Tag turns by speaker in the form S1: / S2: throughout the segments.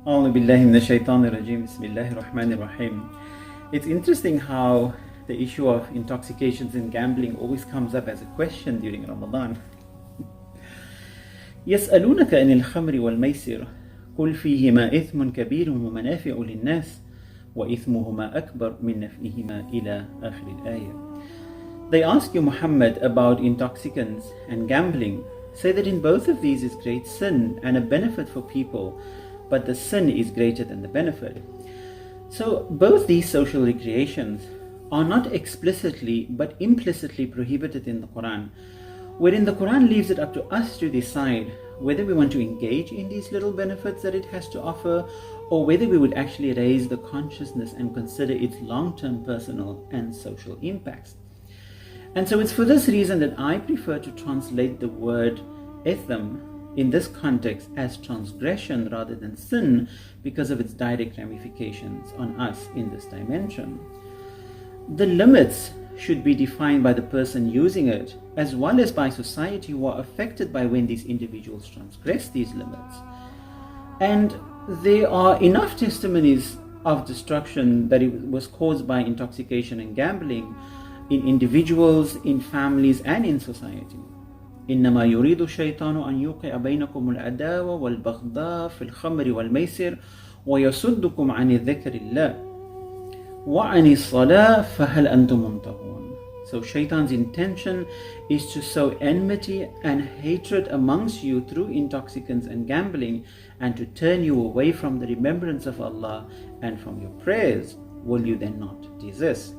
S1: أعوذ بالله من الشيطان الرجيم بسم الله الرحمن الرحيم. It's interesting how the issue of intoxications and gambling always comes up as a question during Ramadan. يسألونك عن الخمر والميسر قل فيهما إثم كبير ومنافع للناس وإثمهما أكبر من نفعهما إلى آخر الآية. They ask you, Muhammad, about intoxicants and gambling. Say that in both of these is great sin and a benefit for people, but the sin is greater than the benefit. So both these social recreations are not explicitly but implicitly prohibited in the Quran, wherein the Quran leaves it up to us to decide whether we want to engage in these little benefits that it has to offer, or whether we would actually raise the consciousness and consider its long-term personal and social impacts. And so it's for this reason that I prefer to translate the word itham in this context as transgression rather than sin, because of its direct ramifications on us in this dimension. The limits should be defined by the person using it, as well as by society who are affected by when these individuals transgress these limits. And there are enough testimonies of destruction that it was caused by intoxication and gambling in individuals, in families, and in society. إنما يريد الشيطان أن يوقع بينكم العداوة والبغضاء في الخمر والميسر ويصدكم عن ذكر الله وعن الصلاة فهل أنتم منتهون. So Shaitan's intention is to sow enmity and hatred amongst you through intoxicants and gambling, and to turn you away from the remembrance of Allah and from your prayers. Will you then not desist?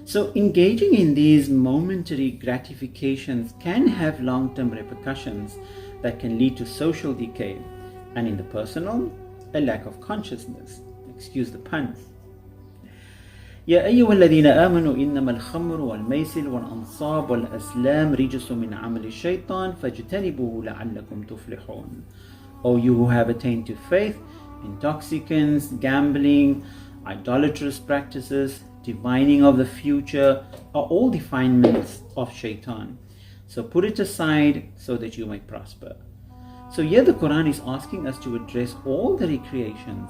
S1: So engaging in these momentary gratifications can have long-term repercussions that can lead to social decay, and in the personal, a lack of consciousness. Excuse the pun. يا أيها الذين آمنوا إنما الخمر والميسر والأنصاب والأزلام رجس من عمل الشيطان فاجتنبوه لعلكم تفلحون. O you who have attained to faith, intoxicants, gambling, idolatrous practices, divining of the future are all defilements of Shaitan. So put it aside so that you may prosper. So here the Quran is asking us to address all the recreations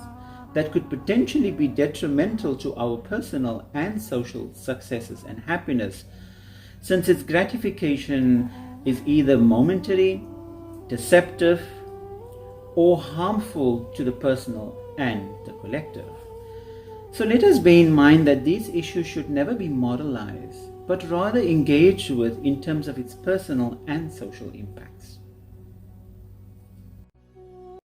S1: that could potentially be detrimental to our personal and social successes and happiness, since its gratification is either momentary, deceptive, or harmful to the personal and the collective. So let us bear in mind that these issues should never be moralized, but rather engaged with in terms of its personal and social impacts.